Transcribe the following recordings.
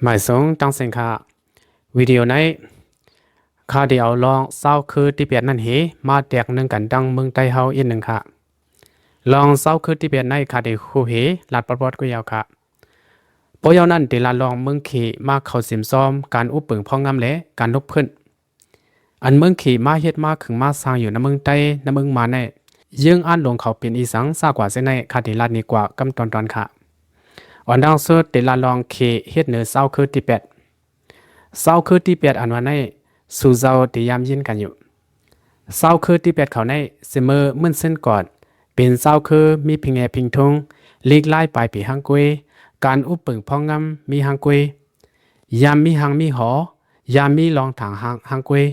หมายสงตั้งเสียงค่ะวิดีโอในข้าเดียวลองเศร้าคือที่เปียดนั่นเหมาแตกหนึ่งกันดังเมืองไต้เฮาอีกหนึ่งค่ะลองเศร้าคือที่เปียดในข้าเดียวคู่เหลาดปอดก็ยาวค่ะปอยาวนั้นเดลาลองเมืองขี่มาเข้าสิมซ้อมการอุปเปิงพ่องงามและการลบพื้นอันเมืองขี่มาเฮ็ดมาขึงมาสร้างอยู่ในเมืองไต้ในเมืองมาในยื่งอ่านลงเขาเป็นอีสังซากว่าเส้นในคาเดลาดนี้กว่ากำตอนค่ะวันดังสุดเดลาลองขี่เฮ็ดเหนือเศร้าคือที่เปียดเศร้าคือที่เปียดอันวันในสู่เจ้าที่ยามยินกันอยู่เศร้าคือที่เปียดเขาในเสมอมึนเส้นก่อนเป็นเศร้าคือมีพิงแอพิงทงลีกไล่ไปปีหังกวยการอุปเปิงพองงำมีหังกวยยามมีหังมีหอยามมีลองถางหังกวย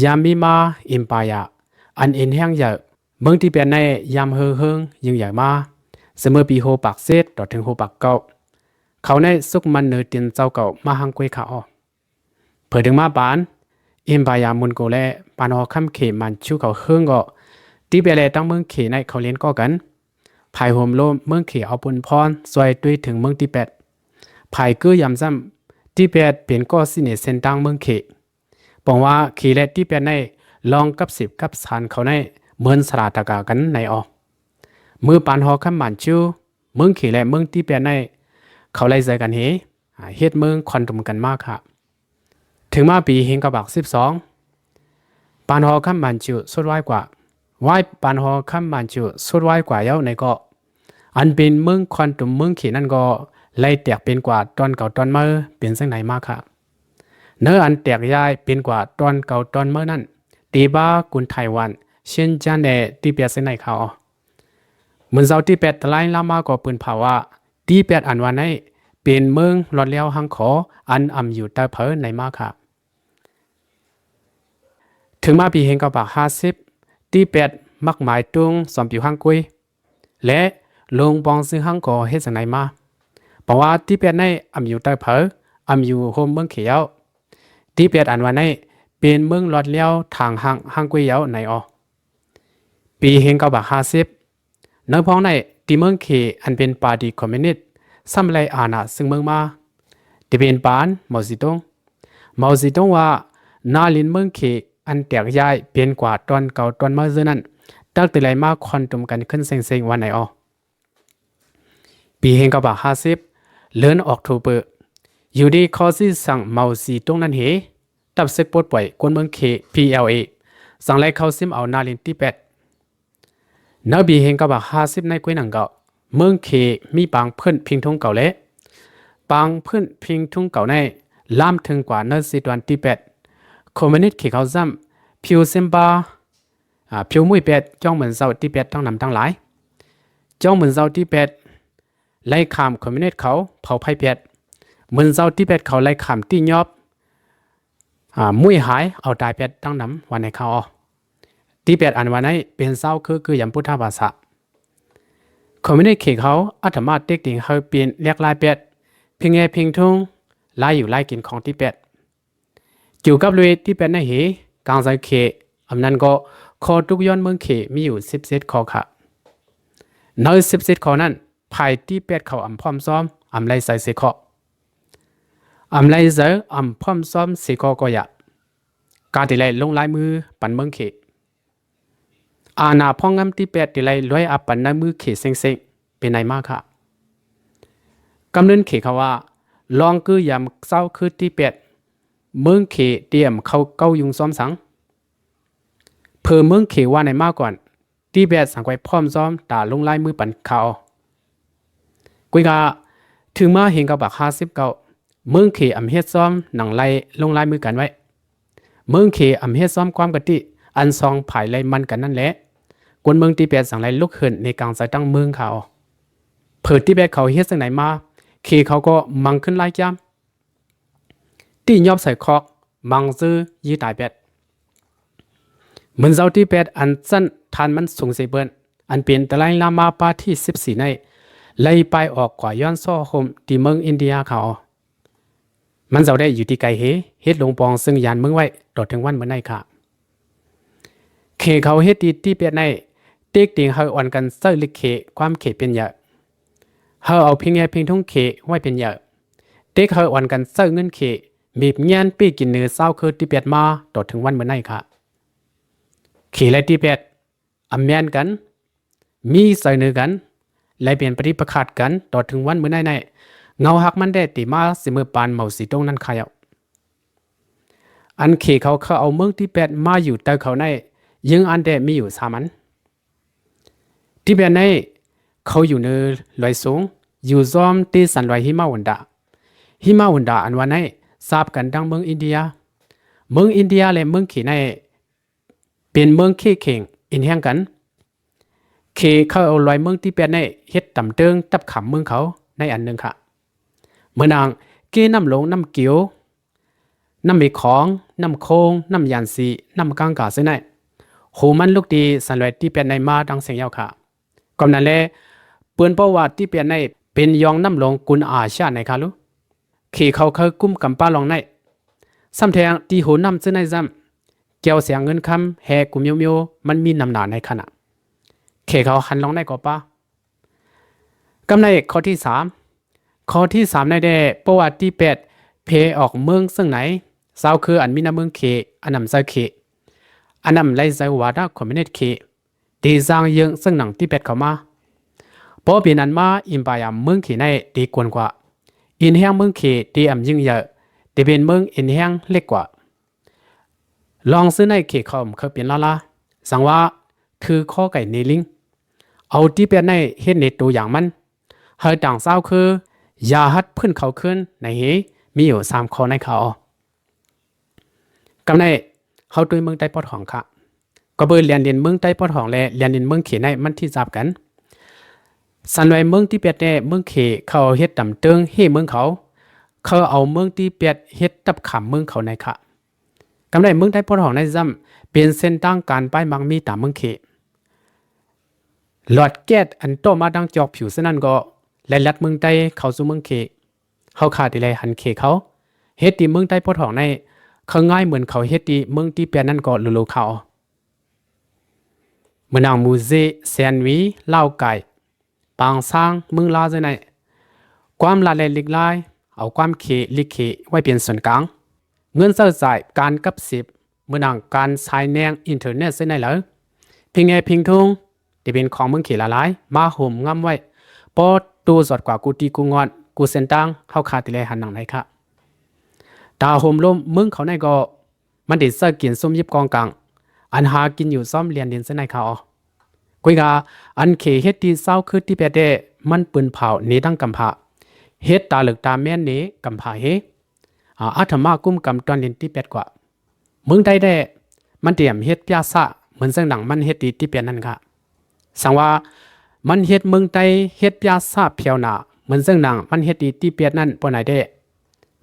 ยามมีมาอิมปายาอันเอ็นแห้งใหญ่เมืองที่เปียดในยามเฮิงยิ่งใหญ่มาเสมอปีโฮปากเซตต่อถึงโฮปากเก่าเขาในสุกมันเนื้อตินเจ้าเก่ามาหังกวยขาออเผื่อถึงมาบานอิมบายามุนโกและปานอคำเขมันชูเขาเฮืองก็ตีเปเลตั้งเมืองเขในเขาเลี้ยนก็กันภายโฮมโลมเมืองเขเอาปุนพรซอยด้วยถึงเมืองที่แปดภายกือยำซ้ำที่แปดเป็นก็สิเนเส้นตั้งเมืองเขบอกว่าเขและที่แปดในลองกับสิบกับสานเขาในเหมือนสระตะกากันในออมือปานหอคำมันชูเมืองเขและเมืองที่แปดในเขาไล่ใจกันเฮ็ดเมืองคอนตุมกันมากค่ะถึงมาปีเฮงกะบัก12ปานหอคำมันจูสุดไว้กว่าไว้ปานหอคำมันจูสุดไว้กว่าเย้าในก็อันเป็นเมืองควันตุ่มเมืองขีนั่นก็ไล่แตกเป็นกว่าตอนเก่าตอนเมื่อเป็นสังไหนมากค่ะเนื้ออันแตกย้ายเป็นกว่าตอนเก่าตอนเมื่อนั่นตีบ้ากุนไต้หวันเช่นจานเดตีเปียสังไหนเขาเหมือนเจ้าที่เป็ดตะไลลามาก็ปืนเผาว่าตีเป็ดอันวันนี้เป็นเมืองหลอดเลี้ยวหังขออันอำอยู่ใต้เผอในมากค่ะถึงมาปีเฮงกบัก50ที่เป็ดมักหมายตุงสอมผิวหังกุยและลงปองซึ่งหังก่อเฮ็ดสังไหนมาเพราะว่าที่เป็ดในอำอยู่ใต้เผออำอยู่โฮมเมืองเขียวที่เป็ดอันวันนี้เป็นเมืองหลอดเลี้ยวทางหังกุยเยาในอปีเฮงกบัก50ในพ้องในที่เมืองเขอันเป็นปาร์ตี้คอมมิวนิสต์ซ้ำไรอาณาซึ่งเมืองมาที่เป็นปานเมาซิตงว่านาลินเมืองเขอันแตกย้ายเปลี่ยนกว่าตอนเก่าตอนเมื่อนั้นตั้งแต่ไรมาคอนตุมกันขึ้นเซ็งๆวันไหนออปีเฮงกบัก50เลือนออกโทเบอร์อยู่ดีคอซี่สั่งเมาซีตงนั้นตับเสกปลดปล่อยกวนเมืองเข PLA สั่งไล่เข้าซิมเอานาลินที่8นบีเฮงกบัก50ในกวยหนังเก่าเมืองเขมีปางเพื่อนพิงทุ่งเก่าและปางเพื่อนพิงทุ่งเก่าในล่ามถึงกว่าเนสิตวันที่8คอมมิวนิสต์เขเขาซ้ำพิวเซมบาพิวมุ้ยเป็ดจ้องเหมือนเจ้าที่เป็ดทั้งนำทั้งหลายจ้องเหมือนเจ้าที่เป็ดไล่ขามคอมมิวนิสต์เขาเผาไพ่เป็ดเหมือนเจ้าที่เป็ดเขาไล่ขามที่ยอบมุ้ยหายเอาตายเป็ดทั้งนำวันในเขาที่เป็ดอันวันนี้เป็นเจ้าคือยำพุทธภาษาคอมมิวนิสต์เขเขาอัตมาเด็กดิ่งเขาเปลี่ยนเรียกลายเป็ดพิงเอพิงทุ่งไล่อยู่ไล่กินของที่เป็ดจู่กับลุยที่เป็ดในกลางใจเขอำนั้นก็คอทุกย้อนเมืองเขมีอยู่17ข้อค่ะใน17ข้อนั้นภายที่เป็ดเขาอำพร้อมซ้อมอำไล่ใส่เสข้ออำไล่เจออำพร้อมซ้อมเสข้อก็อยากการที่ไล่ลงลายมือปันเมืองเขอาณาพ่องงำที่เป็ดที่ไล่ลอยอับปันในมือเขเซ็งๆเป็นไงมากค่ะกำเนิดเขเขาว่าลองคือยำเศร้าคือที่เป็ดเมืองเขเตรียมเขาเก้ายุงซ้อมสังเพิ่มเมืองเขว่าในมากก่อนที่เป็ดสั่งไว้พร้อมซ้อมตาลงลายมือปันเขากุยกาถึงมาเห็นกับบัก59เมืองเขอำเฮ็ดซ้อมหนังไล่ลงลายมือกันไว้เมืองเขอำเฮ็ดซ้อมความกติอันซองภายไล่มันกันนั่นแหละกวนเมืองที่เป็ดสั่งไล่ลุกขึ้นในกลางใจตั้งเมืองเขาเผิดที่เป็ดเขาเฮ็ดสังไหนมาเขเขาก็มังขึ้นไล่จ้ำที่ยอบใส่คอกมังซื้อยี่ตายเป็ดเหมือนเจ้าที่เป็ดอันสั้นทานมันสูงเสเบิ้นอันเป็นตะไลลามาปาที่14ในไล่ไปออกกว่าย้อนซ้อโฮมที่เมืองอินเดียเขามันเจ้าได้อยู่ที่ไกลเฮ็ดลงปองซึ่งยานเมืองไว้ตอดถึงวันเมื่อไหร่ค่ะเขเขาเฮ็ดที่เป็ดในเต็กติงเฮาอ่อนกันเซอร์ลิเขความเขเป็นเยอะเฮาเอาพิงแงพิงทุ่งเขไว้เป็นเยอะ เด็กเฮอวันกันเซอร์เงินเขมีเงียนปีกินเนื้อเศร้าคือที่เปียดมาต่อถึงวันเมื่อไหร่ค่ะเขและที่เปียดอำเมียนกันมีใส่เนื้อกันและเปลี่ยนปฏิประคาดกันต่อถึงวันเมื่อไหร่เงาหักมันได้ตีมาสิมือปานเมาสีตรงนั้นขายอันเขเขาเอาเมืองที่เปียดมาอยู่แต่เขาในยังอันเดมีอยู่3 อันที่เปียดในเขาอยู่ในลอยสูงอยู่ซ้อมตีสันลอยหิมาวันดาอันวันนี้ทราบกันดังเมืองอินเดียและเมืองเขในเป็นเมืองเข่งอินแห่งกันเขเขาเอาลอยเมืองที่เป็นในเฮ็ดต่ำเติงตับขำเมืองเขาในอันหนึ่งค่ะเมื่อนางเกน้ำหลงน้ำเกียวน้ำมีของน้ำโคงน้ำยานสีน้ำกางกาซึ่งในโหมันลูกดีสันลอยที่เป็นในมาดังเสียงยาวค่ะก่อนนั้นแลเปือนประวัติที่เป็นในเป็นยองน้ำหลงกุนอาชาในค่ะลูกเขเขากุ้มกำป้าลองในซ้ำแทงตีโหน้ำซึ่งในซ้ำเกี่ยวเสียงเงินคำแหกุมโยมมันมีน้ำหนาในขณะเขเขาหันลองในก่อป้ากำในข้อที่3ในได้ประวัติที่8เพออกเมืองซึ่งไหนสาวคืออันมีน้ำเมืองเขอันนำเซเขอันนำไล่ใจวาดาคอมมิวนิสต์เขดีสร้างยังซึ่งหนังที่8เข้ามาพอเป็นอันมาอิมปายามเมืองเขในดีกว่าอินแห่งเมืองเขดีอ่ำยิ่งใหญ่แต่เป็นเมืองอินแห่งเล็กกว่าลองซื้อในเขคอมเขาเป็นลาสังว่าคือข้อไก่ในลิงเอาที่เป็นในเห็นในตัวอย่างมันเฮาต่างเศร้าคือยาฮัดพื้นเขาขึ้นในเฮมีอยู่3ข้อในเขากำในเขาตัวเมืองใต้ปอดของค่ะก็เบอร์เรียนเมืองใต้ปอดของและเรียนเมืองเขในมันที่จับกันสันไว้เมืองที่เปียดแต่เมืองเขเขาเฮ็ดต่ำเติงเฮเมืองเขาเอาเมืองที่เปียดเฮ็ดตับขำเมืองเขาในค่ะกำไรเมืองไทยพอดของในซ้ำเป็นเส้นตั้งการป้ายมังมีตามเมืองเขหลอดแก๊สอันโตมาดังจอกผิวเส้นนั้นก็และลัดเมืองใต้เข้าสู่เมืองเขเขาขาดอะไรหันเขเขาเฮ็ดที่เมืองใต้พอดของในเขาง่ายเหมือนเขาเฮ็ดที่เมืองที่เปียนั่นก็ลุเขาเมืองนางมูเซแซนวีเล่าไก่ปางสร้างเมืองลาเจในความละเลลิกลายเอาความเขลิเขไว้เป็นส่วนกลางเงินเสียจ่ายการกับสิบเมื่อนางการใช้แนงอินเทอร์เน็ตเส้นไหนเหรอพิงเอพิงทุงที่เป็นของเมืองเขละลายมาห่มงำไว้ปอตัวสดกว่ากูตีกูงอนกูเส้นตังเข้าขาดติเลยหันหนังไหนค่ะตาห่มลมเมืองเขาในก็มันติดเสื้อกินส้มยิบกองกลางอันหากินอยู่ซ้อมเรียนเดินเส้นไหนเขากุยกาอันเขเฮ็ดที่เศร้าคือที่เปเดมันปืนเผานี้ตั้งกำผาเฮ็ดตาเหลึกตาแม่นนี้กำผาเฮอาธรรมากุ้มกำตอนเรียนที่8กว่าเมืองใดได้มันเตรียมเฮ็ดพิอาซะเหมือนเสียงหนังมันเฮ็ดที่8นั่นค่ะสังว่ามันเฮ็ดเมืองใดเฮ็ดพิอาซะเพียวหนาเหมือนเสียงหนังมันเฮ็ดที่8นั่นปานไหนได้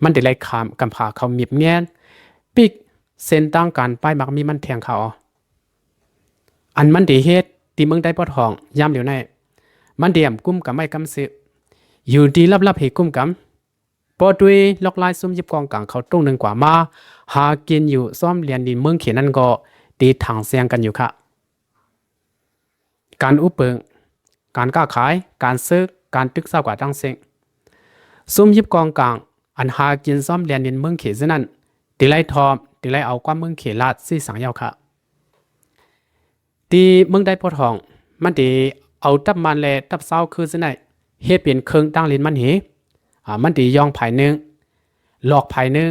มันได้ไล่ขามกำผาเขามีบแง่นปิกเส้นตั้งการป้ายมักมีมันแทงเขาอันมันได้เฮ็ดที่เมืองใดปอดห้องยามเดี๋ยวนี้มันเตรียมกุ้มกับไม่กำซื้ออยู่ดีลับๆให้กุ้มกำพอด้วยล็อกลายซุ่มยิบกองกลางเขาตรงหนึ่งกว่ามาหากินอยู่ซ่อมเรียนดินเมืองเขียนนั่นก็ตีถังเสียงกันอยู่ค่ะการอุปเปิงการค้าขายการซื้อการตึกษากว่าตั้งเสียงซุ่มยิบกองกลางอันหากินซ่อมเรียนดินเมืองเขียนนั้นตีไล่ทอมตีไล่เอาความเมืองเขียนลาดซี่สังยาวค่ะตีเมืองได้พอทองมันตีเอาตับมันแลตับเศร้าคือสิไหนเฮ็ดเป็นเครื่องตั้งลิ้นมันเหมันตียองภายนึงหลอกภายนึง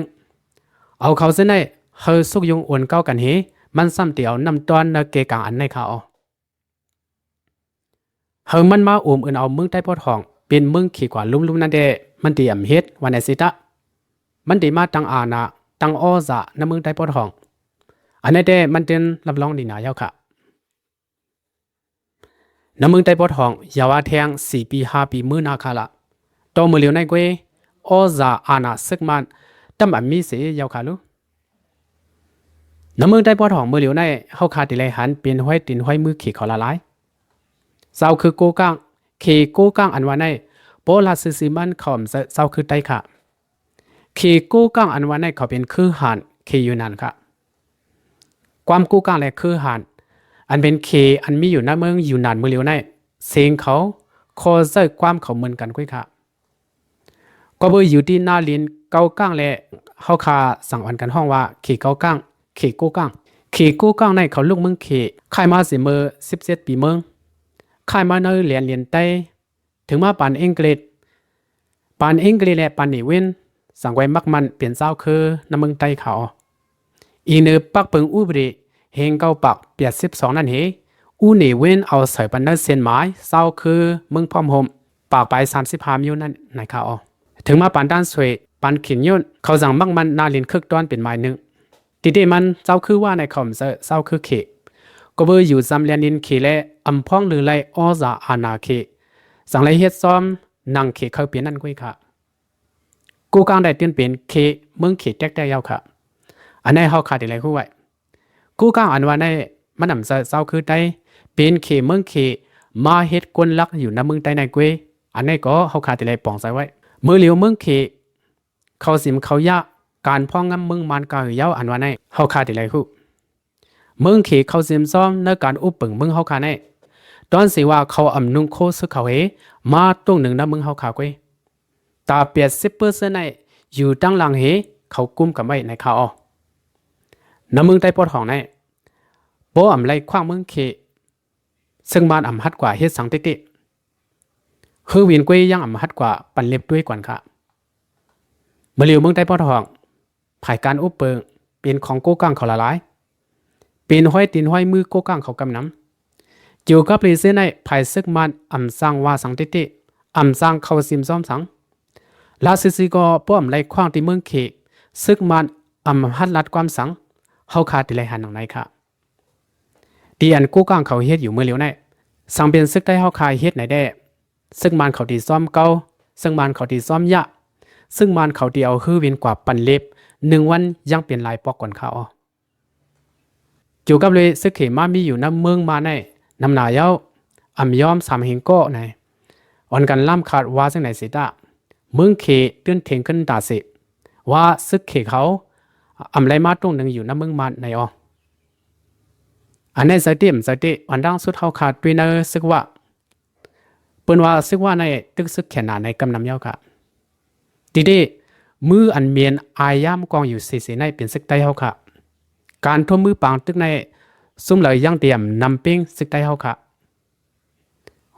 เอาเขาสิไหนเฮาสุกยุงอ้วนเก้ากันมันซ้ำเตียวนำตอนนเกกางอันในเขาเฮามันมาอุ้มเอาเมืองใต้พอทองเป็นเมืองขี้กว่าลุ่มนั่นเด้มันตีอำเฮ็ดวันไหนสิตะมันตีมาตั้งอาณาตั้งอ้อซะในเมืองใต้พอทองอันนี้เด้มันเป็นรับรองดีหนายาวค่ะน้ำเมืองใต้ปอทองยาวแทง4 ปี 5 ปีมื้อนาคาละตอมือเหลียวในกวยออซาอาณาซึกมันตั้มอันมีเสียยาวขาลุน้ำเมืองใต้ปอทองมือเหลียวในเฮาคาติไลหันเป็นห้อยตินห้อยมือขี่เขาละลายเศร้าคือโกก้างขี่โกก้างอันว่าในโปลาซิมันขอมเศร้าคือไตค่ะขี่โกก้างอันว่าในเขาเป็นคือหันขี่อยู่นั่นค่ะความโกก้างและคือหันอันเป็นเคอันมีอยู่หน้าเมืองอยู่นานมือเลียวในเสียงเขาคอเซอร์ความเขาเหมือนกันกุ้ยค่ะ ก็เบออยู่ที่หน้าลินเก้าก้างและเฮาคาสั่งวันกันห้องว่าขี่เก้าก้างขี่กู้ก้างขี่กู้ก้างในเขาลูกเมืองขี่ค่ายมาสิเมื่อ17ปีเมืองค่ายมาเนอเรียนใต้ถึงมาปานอังกฤษและปานนิเวนสั่งไว้มักมันเปลี่ยนเจ้าคือน้ำเมืองใต้เขาอีเนอปักเปิงอุบริเฮงเก้าปัก82นั่นเฮอูนิเวนเอาใส่ปันเนอเส้นไม้เจ้าคือเมืองพร้อมโฮมปากไป35 นิ้วนั่นในเขาถึงมาปานด้านสวยปานขินย่นเขาสั่งมักมันนาลินคึกต้อนเป็นไม้หนึ่งทีเดมันเจ้าคือว่าในคอมเซอร์คือเขก็เบออยู่จำเลียนินเขและอำพ้องหรือไรอ้อจาอาณาเขสั่งไรเฮ็ดซ้อมนางเขเขาเปลี่ยนนั่นกุ้ยค่ะกูกลางได้เตือนเป็นเขเมืองเขแตกได้ยาวค่ะอันนี้เขาขาดอะไรคู่ไว้กูกลางอันว่าในมันนำเจ้าคือได้เป็นเขเมืองเขมาเฮ็ดกวนลักอยู่ในเมืองใต้ในกุ้ยอันนี้ก็เขาขาดอะไรปองใส่ไว้เมื่อเหลียวเมืองเขเขาสิมเขายะการพ่องงำเมืองมันกาเยาวอันว่าในเฮาคาติไรคู่เมืองเขเขาสิมซ้อมในการอุปปึงเมืองเฮาคาในตอนสิว่าเขาอำนุงโคซึเขาเฮมาตรงหนึ่งในเมืองเฮาคากวยตา80%ในอยู่ตั้งหลังเฮเขากุมกับไว้ในเขาอในเมืองใต้ปอดของในบ่อำไรขว้างเมืองเขซึ่งมันอำฮัดกว่าเฮ็ดสังติคือวินกวยยังอำฮัดกว่าปันเล็บด้วยกว่าค่ะเมื่อเหลียวเมืองใต้ปอทองภายการอุปเปิงเป็นของโกกังเขาละลายเป็นห้อยตีนห้อยมือโกกังเขากำน้ำจิวกับลีเซในภายซึกมันอำสร้างว่าสังติอำสร้างเขาซิมซ้อมสังลาซิซิก็ป้อมไล่ขว้างที่เมืองเขซึกมันอำฮัดลัดความสังเฮาขาดที่ไรหันหนังไหนค่ะดีอันโกกังเขาเฮ็ดอยู่เมื่อเหลียวในสังเป็นซึกได้เฮาคายเฮ็ดไหนได้ซึกมันเขาดีซ้อมเก่าซึ่งมันเขาดีซ้อมยะซึ่งมันเขาเดียวคือเวียนกว่าปันเล็บ1 วันยังเปลี่ยนลายปอกก่อนเขาเกี่ยวกับเลยซึกเขมามีอยู่น้ำเมืองมาในน้ำหนาเย้าอำยอม3 เฮงก็ในอ่อนกันล่ำขาดว่าจังไหนสิตาเมืองเขเตือนเถงขึ้นตาสิว่าซึกเขเขาอำไรมาตรงหนึ่งอยู่น้ำเมืองมาในอันนี้สติอันดังสุดเขาขาดด้วยเนอซึกว่าเปิ้นว่าซึกว่าในตึกซึกแขนหนาในกำนำเย้าค่ะทีเดมืออันเมียนอายามกองอยู่เสียในเป็นซึกใต้เฮาค่ะการทุ่มมือปางตึกในซุ่มเลยยังเตรียมนำปิ้งซึกใต้เฮาค่ะ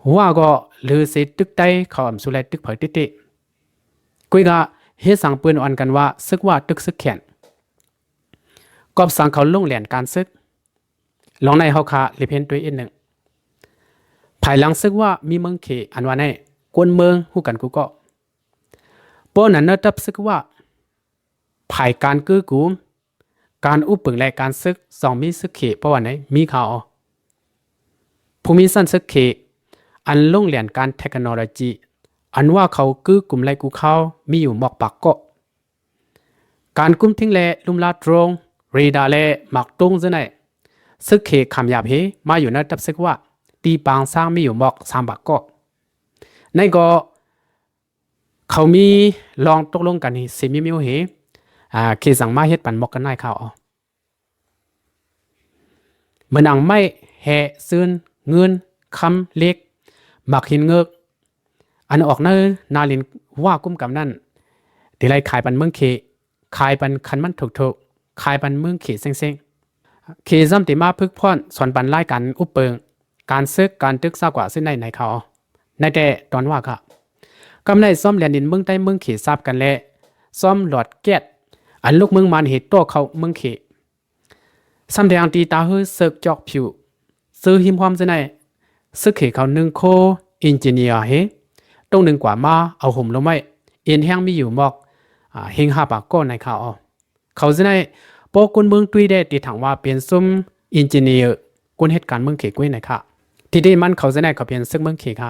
หัวก็ลือเสตึกใต้เขาอำสุไลตึกเผยติติกุยกะเฮ็ดสั่งปืนอ่อนกันว่าซึกว่าตึกซึกแขนกอบสั่งเขาลงแหลนการซึกลองในเฮาค่ะลิเพนตัวอีกหนึ่งภายหลังซึกว่ามีเมืองเขอันว่าในกวนเมืองฮู้กันกูก็ป้อนั้นเนตับซึกว่าภายการกือกูการอุปปึงและการซึก2มีซึกเขเพราะว่าไหนมีข่าวภูมิสันซึกเขอันลงเหรียญการเทคโนโลยีอันว่าเขากือกลุ่มไรกูเข้ามีอยู่หมอกปักก็การกุมทิ้งและลุมลาดรงเรดาและหมักตรงซะไหนซึกเขคำหยาบเฮมาอยู่ในตับซึกว่าตีปางสร้างมีอยู่หมอก3 บักก็ในก็เขามีลองตกลงกันนี่สิมีมิวเฮเคสั่งมาเฮ็ดปันมอกกันได้ข่าวเมื่อนังไม่แห่ซื่นเงินคำเล็กหมักหินเงือกอันออกเนอนาลินว่ากุ้มกับนั่นทีไรขายปันเมืองเคขายปันคันมันถูกขายปันเมืองเซ็งเคซ้ำติมาพึกพ่อนสอนปันไล่กันอุปเปิงการซึกการตึกซากว่าซึ่งในเขาในแต่ตอนว่าค่ะกำในซ่อมเรียนดินเมืองใต้เมืองเขทราบกันและซ่อมหลอดแก๊สอันลูกเมืองมันเหตุตัวเขาเมืองเขซ้ำแดงตีตาเฮือเสิร์กจอกผิวซื้อหิมความจะไหนซึกเขเขา1 โคอินจิเนียร์เฮตรง1 กว่ามาเอาห่มลงไม่เอ็นแห้งมีอยู่หมอกเฮง5 ปากก้อนในเขาจะไหนปกุนเมืองตุยได้ตีถังว่าเป็นซุ่มอินจิเนียร์กุนเหตุการณ์เมืองเขกล้วยในค่ะที่ได้มันเขาจะไหนเขาเป็นซึกเมืองเขค่ะ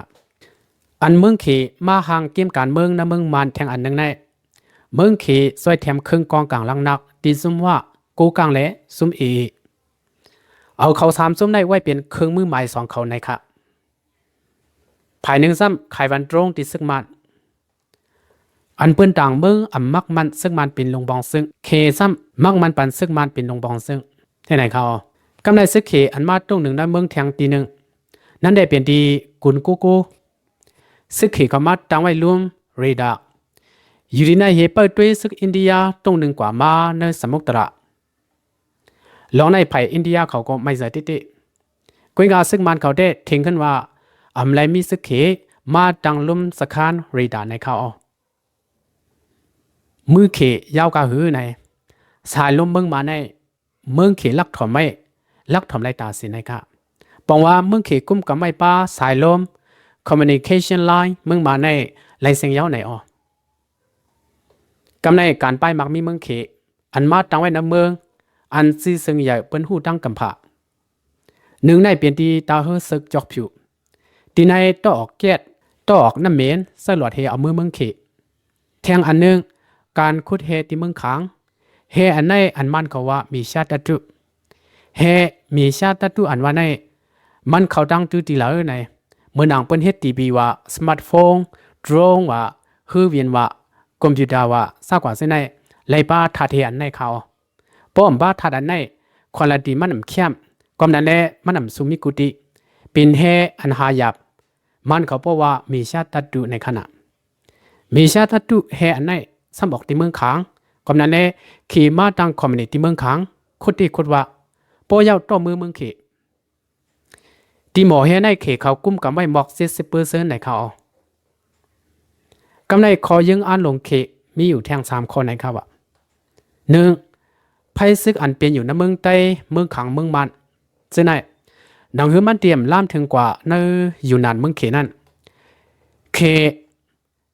อันเมืองเขมาห่างเกมการเมืองในเมืองมันแทงอันหนึ่งในเมืองเขซอยแถมครึ่งกองกลางลังนักตีซุ่มว่ากูกลางและซุ่มเอาเขา3 ซุ่มในไว้เป็นเครื่องมือหมาย2 เขาในค่ะภายหนึ่งซ้ำขายวันตรงติดซึกมันอันเปิ้นต่างเมืองอ่ำมักมันซึกมันเป็นลงบองซึ่งเคซ้ำมักมันปันซึกมันเป็นลงบองซึ่งที่ไหนเขากำไรซึกเขอันมาตรง1ในเมืองแทงตี1นั่นได้เป็นดีกุนกูซึกเขเขามาตั้งไว้รวมเรดา อยู่ที่ในเฮเปิดด้วยซึกอินเดียตรงหนึ่งกว่ามาในสมุทรลองในไผ่อินเดียเขาก็ไม่ใส่ติกุยงาซึกมันเขาได้ทิ้งขึ้นว่าอำไลมีซึกเขมาดังลุ่มสคานเรดาในเขามือเขยาวกาหือในสายลมเมืองมาในเมืองเขลักถอมไม่ลักถอมไรตาสินะครับปองว่าเมืองเขกุ้มกับไม่ป้าสายลม communication line เมืองมาในไรเสียงยาวในกำในการไปมักมีเมืองเขอันมาตั้งไว้ในเมืองอันซีซึ่งใหญ่เป็นหูตั้งกำผาหนึ่งในเปลี่ยนตีตาเฮซึกจอกผิวตีในต่อออกแก๊สต่อออกน้ำเมนสลอดเฮเอามือเมืองเขแทงอันนึงการคุดเฮที่เมืองขางเฮอันในอันมันเขาว่ามีชาติตุเฮมีชาติตุอันว่าในมันเขาตั้งตุตีเหล่าในเมื่อนางเป็นเฮตีบีว่าสมาร์ทโฟนโดรนว่าฮือเวียนว่าคอมพิวเตอร์ว่าซากว่าเส้นในไล่ป้าทัดเฮอันในเขาป้อมบ้าทัดอันในคนละดีมันนำเข้มความนั้นแหละมันนำสุมิกุติเป็นเฮอันหายาบมันเขาบอกว่ามีชาติตุในขณะมีชาติตุเฮอันในสมบอกที่เมืองขางความนั้นแหละขี่มาตั้งคอมมิวนิตี้เมืองขางคุดที่คุดว่าปอยาวต่อมือเมืองเขที่หมอเฮในเขเขากุ้มกับไม่หมอก70%ในเขากำในคอยึงอ่านลงเขมีอยู่แทง3ข้อในเขาว่า1ไพ่ซึกอันเป็นอยู่ในเมืองใต้เมืองขางเมืองมันซึ่งในหนังหือมันเตรียมล่ามถึงกว่าในอยู่นานเมืองเขนั่นเข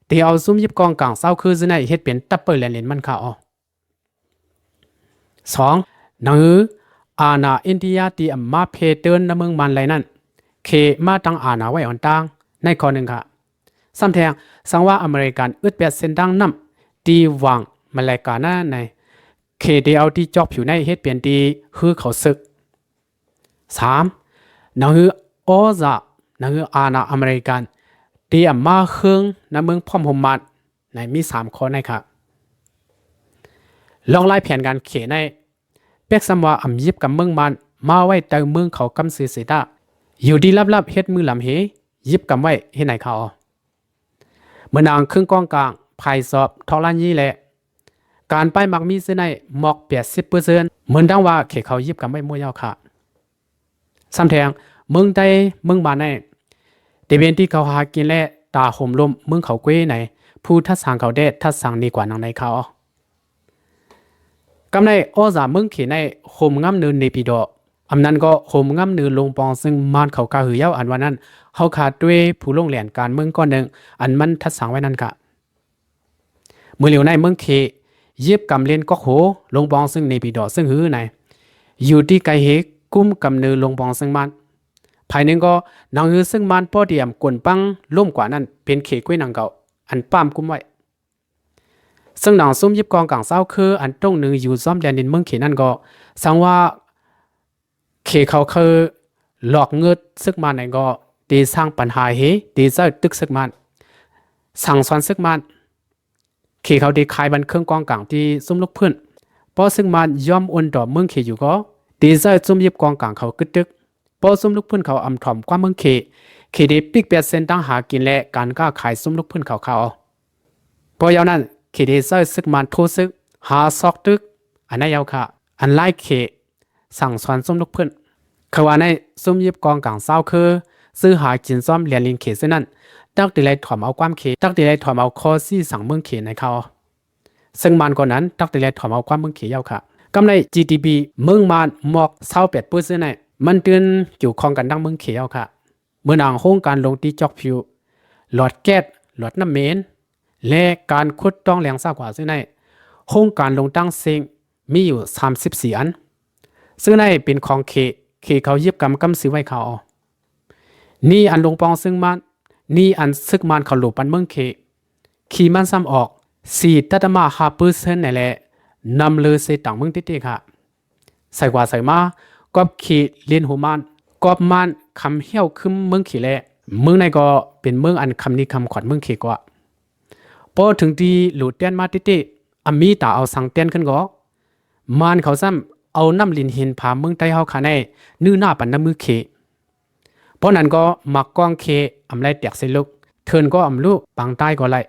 ที่เอาซุ่มยิบกองกลางเศร้าคือซึ่งในเฮ็ดเป็นตับเปิลแลนด์มันเขา2หนังหืออาณาอินเดียที่อัมมาเพเตินในเมืองมันไรนั่นเคมาตั้งอาณาไว้อ่อนต่างในข้อหนึ่งค่ะซ้ำแทงสังว่าอเมริกันอึดแบบเส้นดังน้ำตีวางมาเลกาหน้าในเคเดียวที่จอกผิวในเฮ็ดเปลี่ยนดีฮือเขาศึก3นังฮือโอซานังฮืออาณาอเมริกันที่อัมมาเฮืองในเมืองพอมหมมัดในมี3ข้อในค่ะลองไล่แผนการเขในเป็กซ้ำว่าอำยิบกับเมืองมันมาไว้แต่เมืองเขากำซื้อเสดาอยู่ดีลับๆเฮ็ดมือลำเฮยิบกำไว้เฮ็ดไหนเขาเมื่อนางครึ่งกองกลางภายสอบทอลันยี่แหละการไปมักมีซื้อในหมอก80%เหมือนดังว่าเขเขายิบกำไว้มั่วยาวค่ะซ้ำแทงเมืองใต้เมืองมาในเดเวนที่เขาหากินและตาห่มลมเมืองเขาเก้ไหนผู้ทัดสางเขาเด็ดทัดสางดีกว่านางในเขากำในอ้อจ่าเมืองเขในโฮมงำเนินในปีดออำนั้นก็โฮมงำเนินลงปองซึ่งมานเขากาหือยาวอันวันนั้นเขาขาดด้วยผู้ลงแหลนการเมืองก้อนหนึ่งอันมันทัดสางไว้นั่นค่ะเมื่อเหลียวในเมืองเขเย็บกำเล่นก็โหลงปองซึ่งในปีดอซึ่งหือไหนอยู่ที่ไกลเฮกุ้มกำเนินลงปองซึ่งมันภายหนึ่งก็นางหือซึ่งมันป้อเดียมกวนปังล่มกว่านั้นเป็นเขกล้วยนางเก่าอันป้ามกุ้มไว้ซึ่งนางซุ่มยิบกองกลางเศร้าคืออันตรงหนึ่งอยู่ซ้อมแดนดินเมืองเขนั่นก็สังว่าเขเขาคือหลอกเงิดซึกมันไหนก็ตีสร้างปัญหาเฮตีเจ้าตึกซึกมันสั่งสอนซึกมันเขเขาดีขายบันเครื่องกองกลางที่ซุ่มลูกพื้นพอซึกมันย่อมอุ่นต่อเมืองเขอยู่ก็ตีเจ้าซุ่มยิบกองกลางเขากึดตึกพอซุ่มลูกพื้นเขาอำถ่อมกว่าเมืองเขดีปิกเปียเส้นตั้งหากินและการก้าขายซุ่มลูกพื้นเขาพอยาวนั้นเขดีเจ้าซึกมันโทซึกหาซอกตึกอันนั้นยาวค่ะอันไล่เขสั่งสอนซุ่มลูกพื้นเขาว่าในซุ่มยิบกองกลางเศร้าคือซื้อหากินซ้อมเรียนลินเขซึ่งนั้นตักตีไลถอมเอาความเขตักตีไลถอมเอาข้อซี่สั่งเมืองเขในเขาซึ่งมันก่อนนั้นตักตีไลถอมเอาความเมืองเขยาวค่ะกำไร GDP เมืองมันหมอก28%ในมันเตือนเกี่ยวข้องกันดังเมืองเขยาวค่ะเมื่อนางโครงการลงตีจอกผิวหลอดแก๊สหลอดน้ำเมนและการขุดต้องแหลงซากว่าซึ่งในโครงการลงตั้งเซ็งมีอยู่34อันซึ่งในเป็นของเขเขาเย็บกำซื้อไว้เขานี่อันลงปองซึ่งมันนี่อันซึกมันเขาหลบปันเมืองเขขี่มันซ้ำออก4.5%ในแหละนำเลยเสต่างเมืองติดๆค่ะใส่กว่าใส่มากอบเขเลียนหูมันกอบมันคำเหี้ยวขึ้นเมืองเขแหละเมืองในก็เป็นเมืองอันคำนี้คำขวัญเมืองเขกว่าพอถึงที่หลุดเต้นมาติๆมีตาเอาสังเต้นขึ้นก็มันเขาซ้ำเอาน้ำลินหินพาเมืองใต้เฮาขาในนื้อหน้าปันน้ำมือเขเพราะนั้นก็มักกองเขอำไรแตกสิลุกเทินก็อำลูกปังใต้ก็ไล่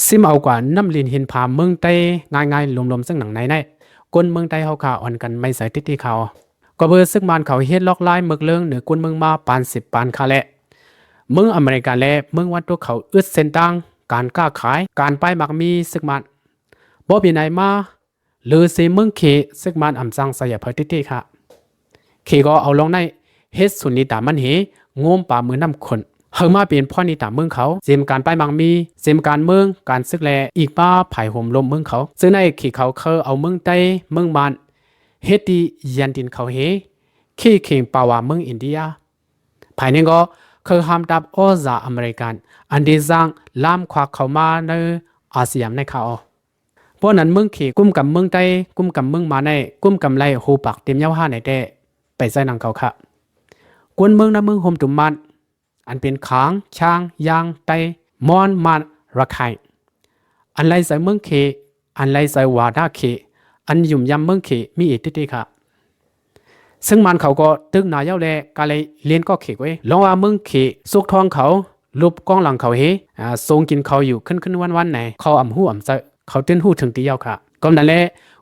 ซิมเอากว่าน้ำลินหินผาเมืองไต้ง่ายๆลมๆซึ่งหนังในก้นเมืองไต้เฮาขาอ่อนกันไม่ใส่ติดที่เขาก็เบอร์ซึกมันเขาเฮ็ดล็อกไล่เมืองเลิงเหนือก้นเมืองมาปาน10ปานคาแหละเมืองอเมริกาและเมืองวันตัวเขาอึดเส้นตังการค้าขายการไปมักมีซึกมันบ่มีไหนมาหรือสิเมืองเคซึกมันอำจังใส่เผติที่ค่ะเคก็เอาลงในเฮ็ดสุนิตามันเหงมป่ามือน้ำคนเฮามาเป็นพ่อนิตาเมืองเขาเจมการไปมังมีเจมการเมืองการซึกแลอีกป้าไผ่ห่มลมเมืองเขาซึ่งในขี่เขาเอาเมืองใต้เมืองมันเฮ็ดดียันดินเขาขี้เข่งป่าวาเมืองอินเดียภายในก็ห้ามดับอซาอเมริกันอันดีจังล่ามควักเข้ามาในอาเซียนในเขาเพราะนั้นเมืองขี่กุ้มกับเมืองใต้กุ้มกับเมืองมาในกุ้มกับไรหูปักเต็มยาวห้าในแต่ไปใส่หนังเขาค่ะกวนเมืองน้ำเมืองโฮมตุ่มมันอันเป็นขางช้างยางไตมอนมันระไคอันไรใส่เมืองเคอันไรใส่วาดาเคอันยุ่มยำเมืองเคมีอิทธิค่ะซึ่งมันเขาก็ตึกนายเย้าแลกาเลยเลียนก็เขกไว้ลองว่าเมืองเคสุกทองเขารูปกองหลังเขาทรงกินเขาอยู่ขึ้นวันไหนเขาอ่ำหูอ่ำใจเขาเต้นหูถึงตีเย้าค่ะก็นั่นแหละ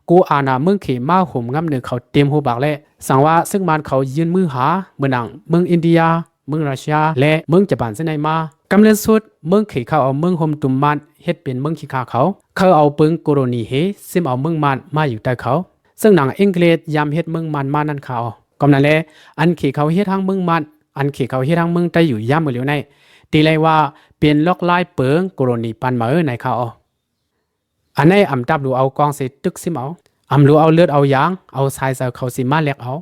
กูอาณาเมืองเขมาห่มงำหนึ่งเขาเตรียมหูบักและสั่งว่าซึ่งมันเขายืนมือหาเมืองหนังเมืองอินเดียเมืองรัสเซียและเมืองญี่ปุ่นเส้นไหนมากำเนิดสุดเมืองเขเขาเอาเมืองโฮมตุมมันเฮ็ดเป็นเมืองขี้ขาเขาเอาปืนโกโรนีซิมเอาเมืองมันมาอยู่ใต้เขาซึ่งหนังอังกฤษยามเฮ็ดเมืองมันมานั่นเขาก็นั่นแหละอันเขเขาเฮ็ดทางเมืองมันอันเขเขาเฮ็ดทางเมืองใต้อยู่ย่ามมือเหลียวในตีเลยว่าเป็นล็อกไล่เปิงโกโรนีปันมาในเขาอันนี้อำดับดูเอากองเสตึกซิมเอาอำรู้เอาเลือดเอายางเอาทรายใส่เขาสิมาแลกเอา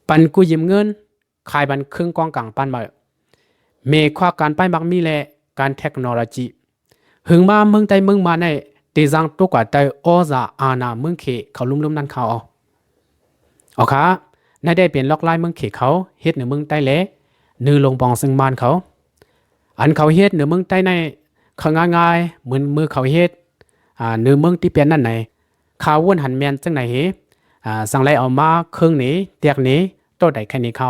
ปันกูยืมเงินขายบันครึ่งกองกลางปันมาเมฆว่าการไปมักมีแลการเทคโนโลยีหึงมาเมืองใต้เมืองมาในตีจังตัวกว่าใต้อซาอาณาเมืองเขเขาลุ่มนั่นเขาเอาค่ะในได้เป็นล็อกไล่เมืองเขเขาเฮ็ดเหนือเมืองใต้แลนือลงปองซึ่งมานเขาอันเขาเฮ็ดเหนือเมืองใต้ในเขาง่ายๆเหมือนมือเขาเฮ็ดเนื้อเมืองที่เป็นนั่นไหนข่าววนหันแมนจังไหนสั่งไรเอามาเครื่องนี้เตียกนี้โตได้แค่นี้เขา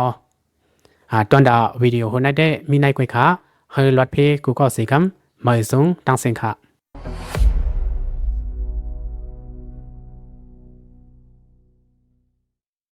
ตอนดาวิดีโอคนนั้นได้มีในกุยขาเฮลอดเพกูก็สีคำไม่สูงตั้งเสียงค่ะ